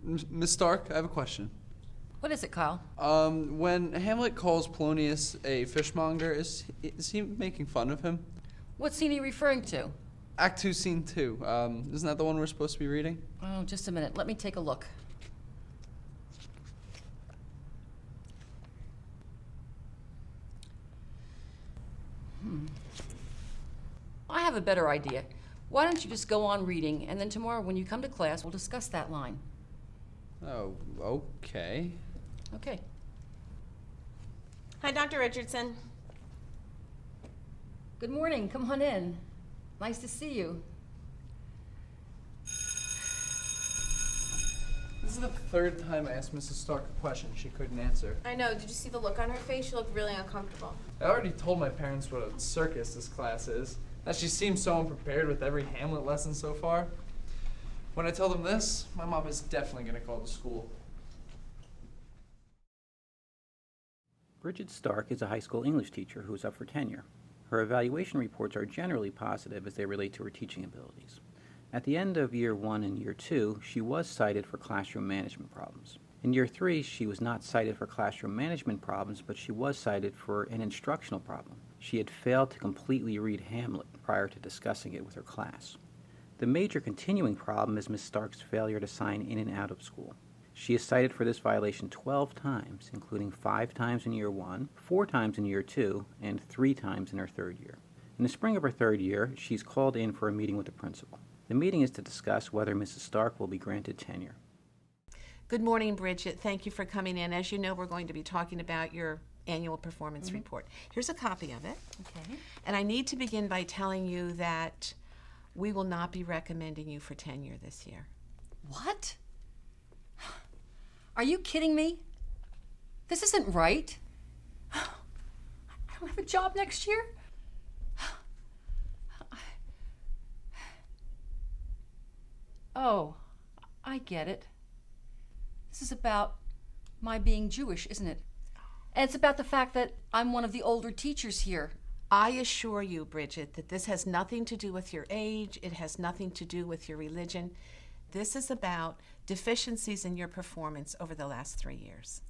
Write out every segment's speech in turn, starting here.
Miss Stark, I have a question. What is it, Kyle? When Hamlet calls Polonius a fishmonger, is he making fun of him? What scene are you referring to? Act 2, Scene 2. Isn't that the one we're supposed to be reading? Oh, just a minute. Let me take a look. I have a better idea. Why don't you just go on reading, and then tomorrow when you come to class, we'll discuss that line. Oh, okay. Okay. Hi, Dr. Richardson. Good morning. Come on in. Nice to see you. This is the third time I asked Mrs. Stark a question she couldn't answer. I know. Did you see the look on her face? She looked really uncomfortable. I already told my parents what a circus this class is. That she seems so unprepared with every Hamlet lesson so far. When I tell them this, my mom is definitely going to call the school. Bridget Stark is a high school English teacher who is up for tenure. Her evaluation reports are generally positive as they relate to her teaching abilities. At the end of Year 1 and Year 2, she was cited for classroom management problems. In Year 3, she was not cited for classroom management problems, but she was cited for an instructional problem. She had failed to completely read Hamlet prior to discussing it with her class. The major continuing problem is Ms. Stark's failure to sign in and out of school. She is cited for this violation 12 times, including 5 times in Year 1, 4 times in Year 2, and 3 times in her third year. In the spring of her third year, she's called in for a meeting with the principal. The meeting is to discuss whether Mrs. Stark will be granted tenure. Good morning, Bridget. Thank you for coming in. As you know, we're going to be talking about your annual performance report. Here's a copy of it. Okay. And I need to begin by telling you that we will not be recommending you for tenure this year. What? Are you kidding me? This isn't right. I don't have a job next year. Oh, I get it. This is about my being Jewish, isn't it? And it's about the fact that I'm one of the older teachers here. I assure you, Bridget, that this has nothing to do with your age. It has nothing to do with your religion. This is about deficiencies in your performance over the last 3 years.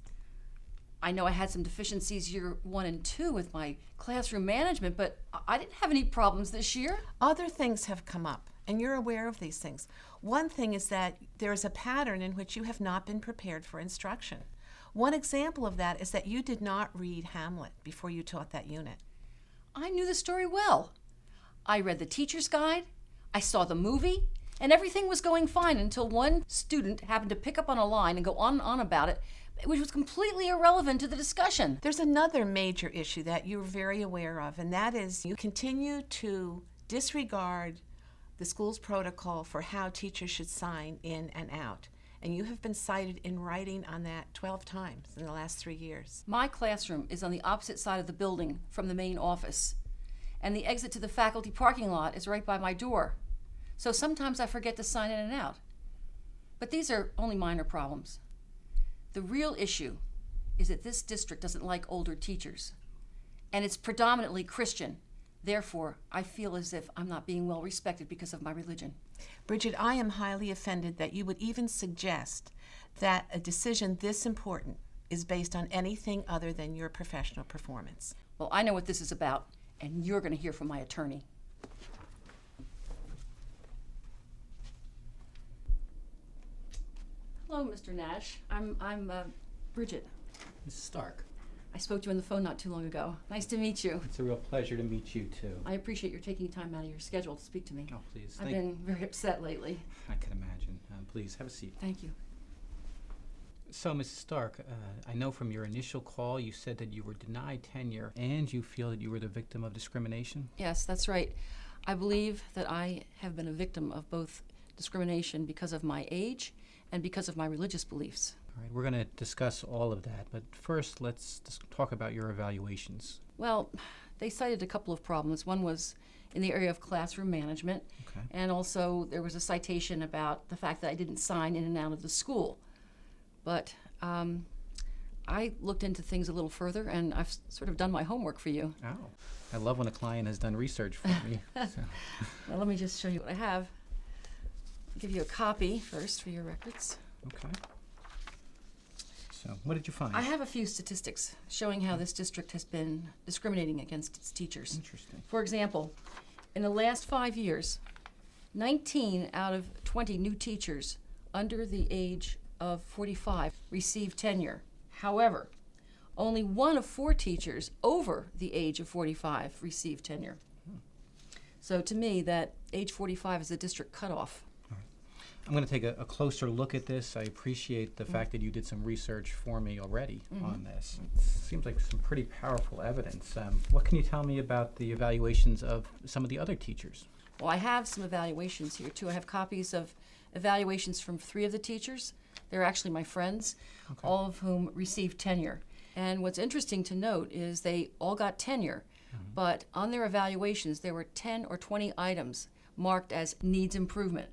I know I had some deficiencies Year 1 and 2 with my classroom management, but I didn't have any problems this year. Other things have come up, and you're aware of these things. One thing is that there is a pattern in which you have not been prepared for instruction. One example of that is that you did not read Hamlet before you taught that unit. I knew the story well. I read the teacher's guide, I saw the movie, and everything was going fine until one student happened to pick up on a line and go on and on about it, which was completely irrelevant to the discussion. There's another major issue that you're very aware of, and that is you continue to disregard the school's protocol for how teachers should sign in and out. And you have been cited in writing on that 12 times in the last 3 years. My classroom is on the opposite side of the building from the main office, and the exit to the faculty parking lot is right by my door. So sometimes I forget to sign in and out. But these are only minor problems. The real issue is that this district doesn't like older teachers, and it's predominantly Christian. Therefore, I feel as if I'm not being well respected because of my religion. Bridget, I am highly offended that you would even suggest that a decision this important is based on anything other than your professional performance. Well, I know what this is about, and you're going to hear from my attorney. Hello, Mr. Nash. I'm Bridget. Mrs. Stark, I spoke to you on the phone not too long ago. Nice to meet you. it's a real pleasure to meet you, too. I appreciate your taking time out of your schedule to speak to me. Oh, please. I've been very upset lately. I can imagine. Please, have a seat. Thank you. So, Mrs. Stark, I know from your initial call you said that you were denied tenure and you feel that you were the victim of discrimination? Yes, that's right. I believe that I have been a victim of both discrimination because of my age and because of my religious beliefs. All right, we're going to discuss all of that, but first let's talk about your evaluations. Well, they cited a couple of problems. One was in the area of classroom management, Okay. and also there was a citation about the fact that I didn't sign in and out of the school. But I looked into things a little further, and I've sort of done my homework for you. Oh, I love when a client has done research for me. So. Now, let me just show you what I have. I'll give you a copy first for your records. Okay. So, what did you find? I have a few statistics showing how this district has been discriminating against its teachers. Interesting. For example, in the last 5 years, 19 out of 20 new teachers under the age of 45 received tenure. However, only 1 of 4 teachers over the age of 45 received tenure. So to me, that age 45 is a district cutoff. I'm going to take a closer look at this. I appreciate the fact that you did some research for me already on this. It seems like some pretty powerful evidence. What can you tell me about the evaluations of some of the other teachers? Well, I have some evaluations here, too. I have copies of evaluations from 3 of the teachers. They're actually my friends, all of whom received tenure. And what's interesting to note is they all got tenure, but on their evaluations, there were 10 or 20 items marked as needs improvement.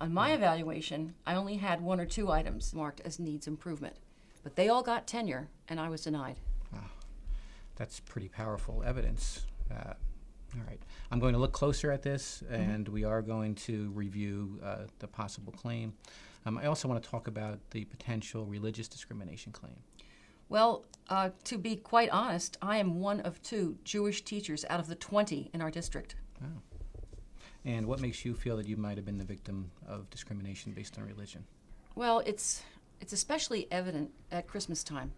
On my evaluation, I only had 1 or 2 items marked as needs improvement. But they all got tenure, and I was denied. Wow. That's pretty powerful evidence. All right. I'm going to look closer at this, and we are going to review the possible claim. I also want to talk about the potential religious discrimination claim. Well, to be quite honest, I am 1 of 2 Jewish teachers out of the 20 in our district. Wow. And what makes you feel that you might have been the victim of discrimination based on religion? Well, it's especially evident at Christmas time.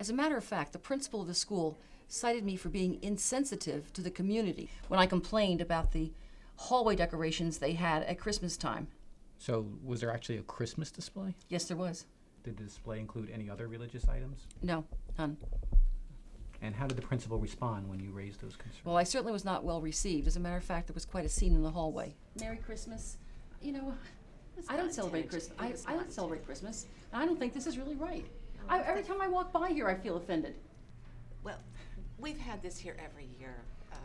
As a matter of fact, the principal of the school cited me for being insensitive to the community when I complained about the hallway decorations they had at Christmas time. So was there actually a Christmas display? Yes, there was. Did the display include any other religious items? No, none. And how did the principal respond when you raised those concerns? Well, I certainly was not well received. As a matter of fact, there was quite a scene in the hallway. Merry Christmas. You know, I don't celebrate Christmas. I don't celebrate Christmas. And I don't think this is really right. Every time I walk by here, I feel offended. Well, we've had this here every year.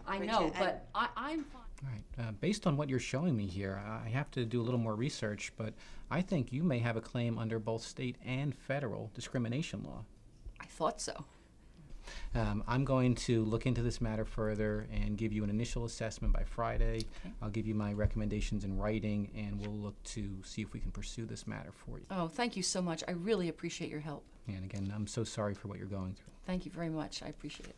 I Bridget, know, and- but I'm fine. All right. Based on what you're showing me here, I have to do a little more research, but I think you may have a claim under both state and federal discrimination law. I thought so. I'm going to look into this matter further and give you an initial assessment by Friday. Okay. I'll give you my recommendations in writing, and we'll look to see if we can pursue this matter for you. Oh, thank you so much. I really appreciate your help. And again, I'm so sorry for what you're going through. Thank you very much. I appreciate it.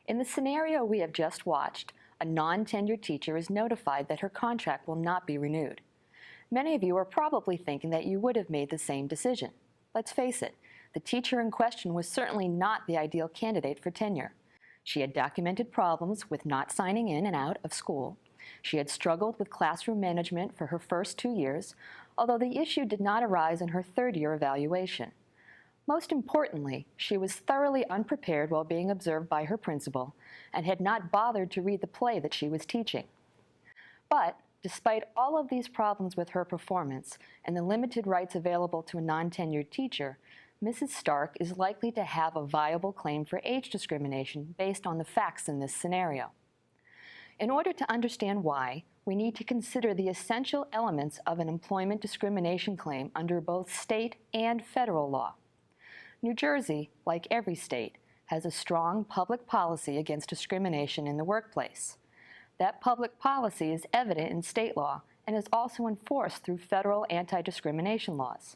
In the scenario we have just watched, a non-tenured teacher is notified that her contract will not be renewed. Many of you are probably thinking that you would have made the same decision. Let's face it, the teacher in question was certainly not the ideal candidate for tenure. She had documented problems with not signing in and out of school. She had struggled with classroom management for her first 2 years, although the issue did not arise in her 3rd-year evaluation. Most importantly, she was thoroughly unprepared while being observed by her principal and had not bothered to read the play that she was teaching. But, despite all of these problems with her performance and the limited rights available to a non-tenured teacher, Mrs. Stark is likely to have a viable claim for age discrimination based on the facts in this scenario. In order to understand why, we need to consider the essential elements of an employment discrimination claim under both state and federal law. New Jersey, like every state, has a strong public policy against discrimination in the workplace. That public policy is evident in state law and is also enforced through federal anti-discrimination laws.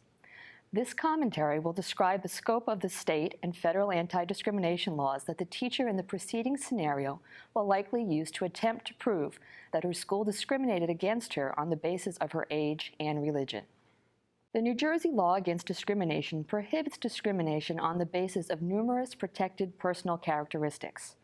This commentary will describe the scope of the state and federal anti-discrimination laws that the teacher in the preceding scenario will likely use to attempt to prove that her school discriminated against her on the basis of her age and religion. The New Jersey law against discrimination prohibits discrimination on the basis of numerous protected personal characteristics.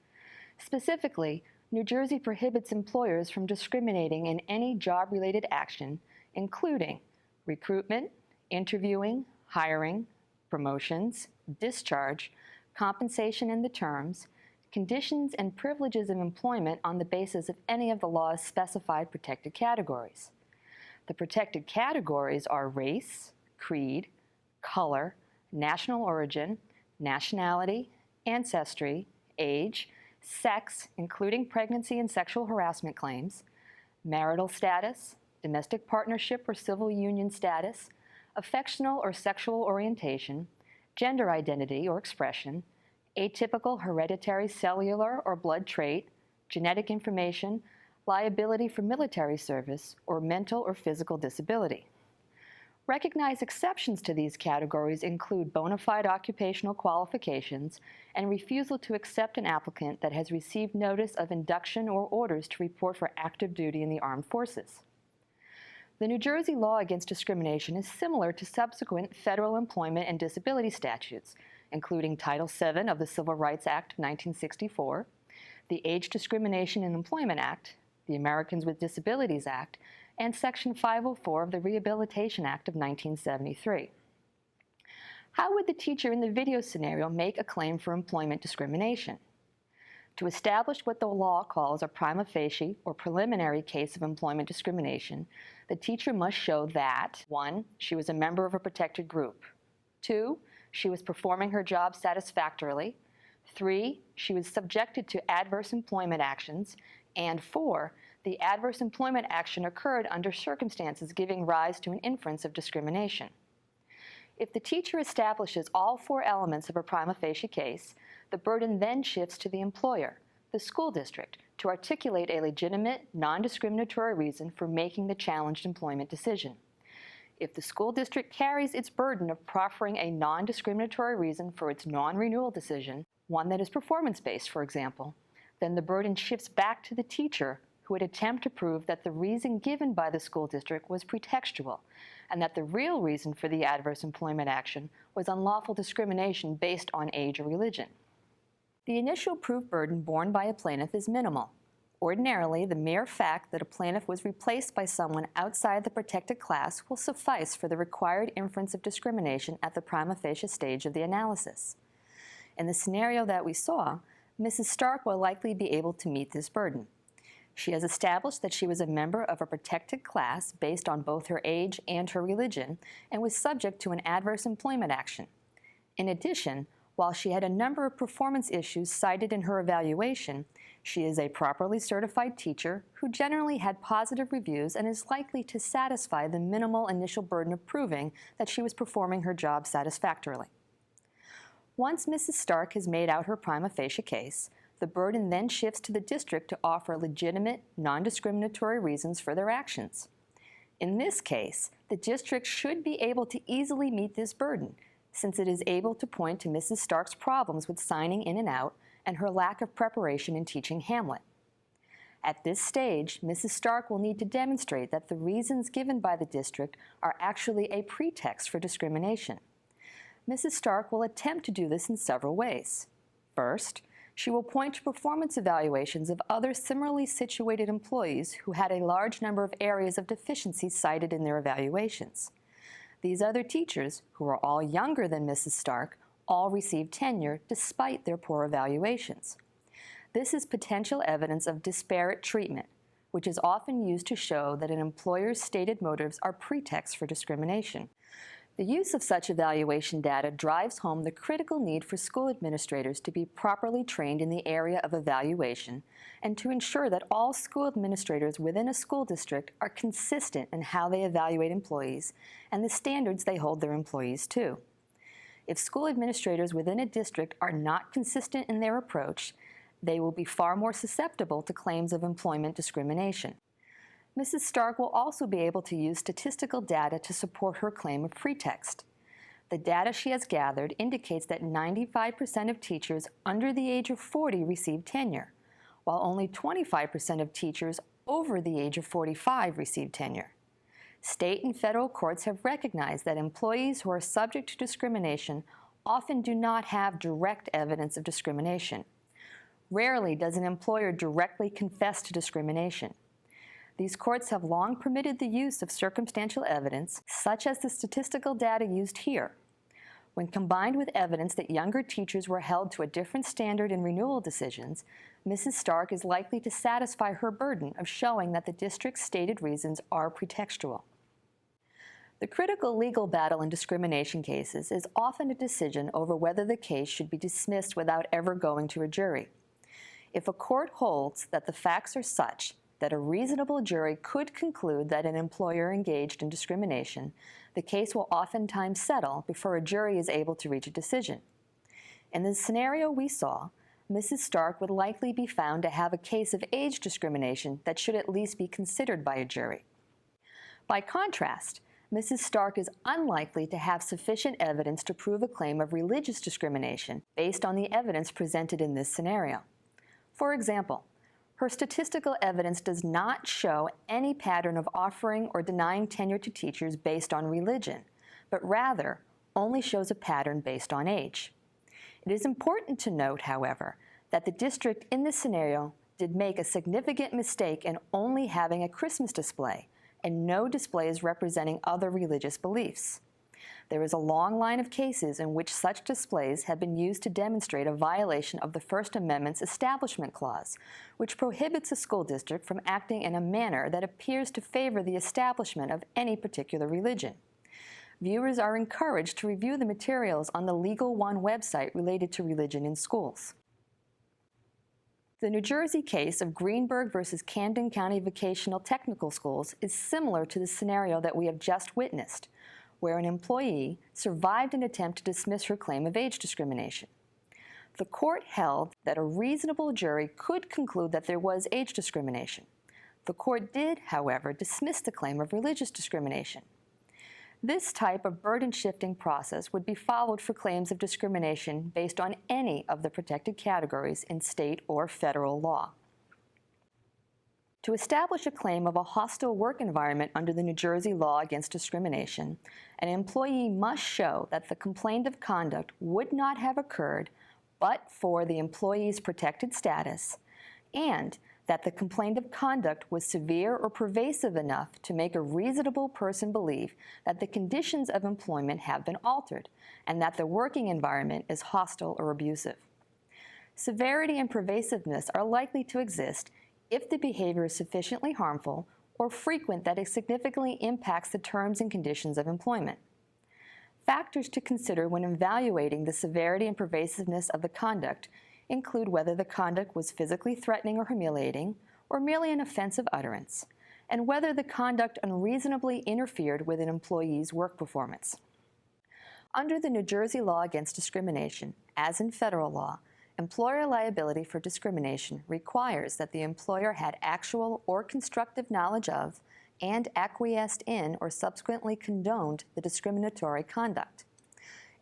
Specifically, New Jersey prohibits employers from discriminating in any job-related action, including recruitment, interviewing, hiring, promotions, discharge, compensation and the terms, conditions and privileges of employment on the basis of any of the law's specified protected categories. The protected categories are race, creed, color, national origin, nationality, ancestry, age, sex, including pregnancy and sexual harassment claims, marital status, domestic partnership or civil union status, affectional or sexual orientation, gender identity or expression, atypical hereditary cellular or blood trait, genetic information, liability for military service, or mental or physical disability. Recognized exceptions to these categories include bona fide occupational qualifications and refusal to accept an applicant that has received notice of induction or orders to report for active duty in the armed forces. The New Jersey law against discrimination is similar to subsequent federal employment and disability statutes, including Title VII of the Civil Rights Act of 1964, the Age Discrimination in Employment Act, the Americans with Disabilities Act, and Section 504 of the Rehabilitation Act of 1973. How would the teacher in the video scenario make a claim for employment discrimination? To establish what the law calls a prima facie or preliminary case of employment discrimination, the teacher must show that 1. She was a member of a protected group. 2. She was performing her job satisfactorily. 3. She was subjected to adverse employment actions. And 4. The adverse employment action occurred under circumstances giving rise to an inference of discrimination. If the teacher establishes all 4 elements of a prima facie case, the burden then shifts to the employer, the school district, to articulate a legitimate, non-discriminatory reason for making the challenged employment decision. If the school district carries its burden of proffering a non-discriminatory reason for its non-renewal decision, one that is performance-based, for example, then the burden shifts back to the teacher, who would attempt to prove that the reason given by the school district was pretextual, and that the real reason for the adverse employment action was unlawful discrimination based on age or religion. The initial proof burden borne by a plaintiff is minimal. Ordinarily, the mere fact that a plaintiff was replaced by someone outside the protected class will suffice for the required inference of discrimination at the prima facie stage of the analysis. In the scenario that we saw, Mrs. Stark will likely be able to meet this burden. She has established that she was a member of a protected class based on both her age and her religion and was subject to an adverse employment action. In addition, while she had a number of performance issues cited in her evaluation, she is a properly certified teacher who generally had positive reviews and is likely to satisfy the minimal initial burden of proving that she was performing her job satisfactorily. Once Mrs. Stark has made out her prima facie case, the burden then shifts to the district to offer legitimate, non-discriminatory reasons for their actions. In this case, the district should be able to easily meet this burden, since it is able to point to Mrs. Stark's problems with signing in and out and her lack of preparation in teaching Hamlet. At this stage, Mrs. Stark will need to demonstrate that the reasons given by the district are actually a pretext for discrimination. Mrs. Stark will attempt to do this in several ways. First, she will point to performance evaluations of other similarly situated employees who had a large number of areas of deficiency cited in their evaluations. These other teachers, who are all younger than Mrs. Stark, all received tenure despite their poor evaluations. This is potential evidence of disparate treatment, which is often used to show that an employer's stated motives are pretexts for discrimination. The use of such evaluation data drives home the critical need for school administrators to be properly trained in the area of evaluation and to ensure that all school administrators within a school district are consistent in how they evaluate employees and the standards they hold their employees to. If school administrators within a district are not consistent in their approach, they will be far more susceptible to claims of employment discrimination. Mrs. Stark will also be able to use statistical data to support her claim of pretext. The data she has gathered indicates that 95% of teachers under the age of 40 receive tenure, while only 25% of teachers over the age of 45 receive tenure. State and federal courts have recognized that employees who are subject to discrimination often do not have direct evidence of discrimination. Rarely does an employer directly confess to discrimination. These courts have long permitted the use of circumstantial evidence, such as the statistical data used here. When combined with evidence that younger teachers were held to a different standard in renewal decisions, Mrs. Stark is likely to satisfy her burden of showing that the district's stated reasons are pretextual. The critical legal battle in discrimination cases is often a decision over whether the case should be dismissed without ever going to a jury. If a court holds that the facts are such that a reasonable jury could conclude that an employer engaged in discrimination, the case will oftentimes settle before a jury is able to reach a decision. In the scenario we saw, Mrs. Stark would likely be found to have a case of age discrimination that should at least be considered by a jury. By contrast, Mrs. Stark is unlikely to have sufficient evidence to prove a claim of religious discrimination based on the evidence presented in this scenario. For example, her statistical evidence does not show any pattern of offering or denying tenure to teachers based on religion, but rather only shows a pattern based on age. It is important to note, however, that the district in this scenario did make a significant mistake in only having a Christmas display and no displays representing other religious beliefs. There is a long line of cases in which such displays have been used to demonstrate a violation of the First Amendment's Establishment Clause, which prohibits a school district from acting in a manner that appears to favor the establishment of any particular religion. Viewers are encouraged to review the materials on the Legal One website related to religion in schools. The New Jersey case of Greenberg versus Camden County Vocational Technical Schools is similar to the scenario that we have just witnessed, where an employee survived an attempt to dismiss her claim of age discrimination. The court held that a reasonable jury could conclude that there was age discrimination. The court did, however, dismiss the claim of religious discrimination. This type of burden-shifting process would be followed for claims of discrimination based on any of the protected categories in state or federal law. To establish a claim of a hostile work environment under the New Jersey law against discrimination, an employee must show that the complaint of conduct would not have occurred but for the employee's protected status, and that the complaint of conduct was severe or pervasive enough to make a reasonable person believe that the conditions of employment have been altered and that the working environment is hostile or abusive. Severity and pervasiveness are likely to exist if the behavior is sufficiently harmful or frequent that it significantly impacts the terms and conditions of employment. Factors to consider when evaluating the severity and pervasiveness of the conduct include whether the conduct was physically threatening or humiliating, or merely an offensive utterance, and whether the conduct unreasonably interfered with an employee's work performance. Under the New Jersey law against discrimination, as in federal law, employer liability for discrimination requires that the employer had actual or constructive knowledge of and acquiesced in or subsequently condoned the discriminatory conduct.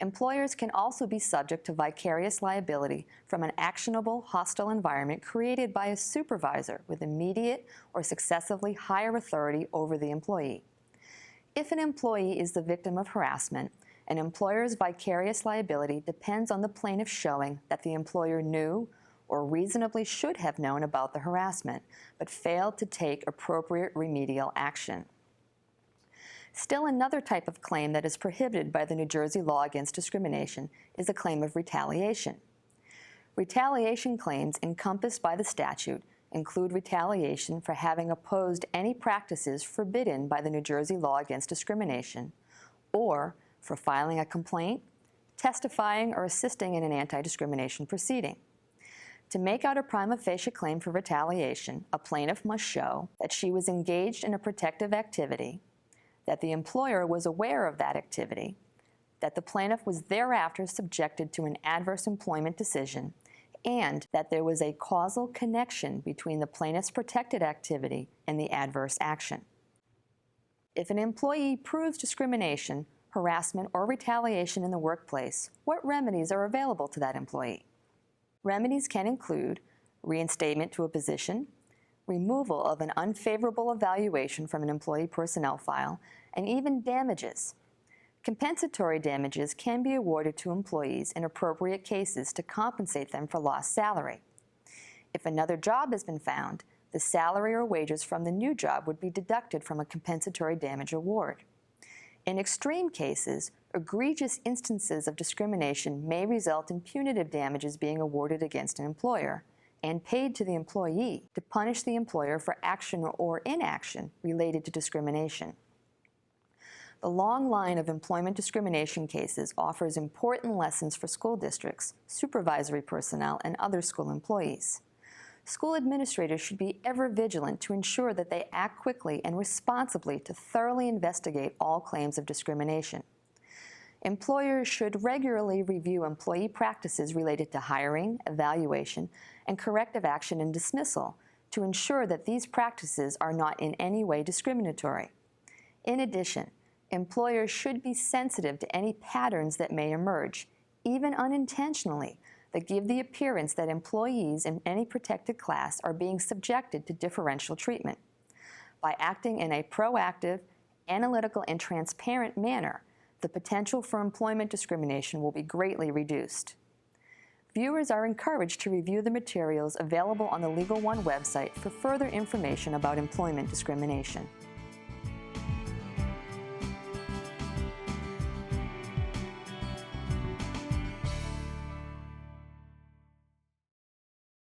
Employers can also be subject to vicarious liability from an actionable hostile environment created by a supervisor with immediate or successively higher authority over the employee. If an employee is the victim of harassment, an employer's vicarious liability depends on the plaintiff showing that the employer knew or reasonably should have known about the harassment, but failed to take appropriate remedial action. Still, another type of claim that is prohibited by the New Jersey law against discrimination is a claim of retaliation. Retaliation claims encompassed by the statute include retaliation for having opposed any practices forbidden by the New Jersey law against discrimination, or for filing a complaint, testifying, or assisting in an anti-discrimination proceeding. To make out a prima facie claim for retaliation, a plaintiff must show that she was engaged in a protective activity, that the employer was aware of that activity, that the plaintiff was thereafter subjected to an adverse employment decision, and that there was a causal connection between the plaintiff's protected activity and the adverse action. If an employee proves discrimination, harassment, or retaliation in the workplace, what remedies are available to that employee? Remedies can include reinstatement to a position, removal of an unfavorable evaluation from an employee personnel file, and even damages. Compensatory damages can be awarded to employees in appropriate cases to compensate them for lost salary. If another job has been found, the salary or wages from the new job would be deducted from a compensatory damage award. In extreme cases, egregious instances of discrimination may result in punitive damages being awarded against an employer and paid to the employee to punish the employer for action or inaction related to discrimination. The long line of employment discrimination cases offers important lessons for school districts, supervisory personnel, and other school employees. School administrators should be ever vigilant to ensure that they act quickly and responsibly to thoroughly investigate all claims of discrimination. Employers should regularly review employee practices related to hiring, evaluation, and corrective action and dismissal to ensure that these practices are not in any way discriminatory. In addition, employers should be sensitive to any patterns that may emerge, even unintentionally, that give the appearance that employees in any protected class are being subjected to differential treatment. By acting in a proactive, analytical, and transparent manner, the potential for employment discrimination will be greatly reduced. Viewers are encouraged to review the materials available on the Legal One website for further information about employment discrimination.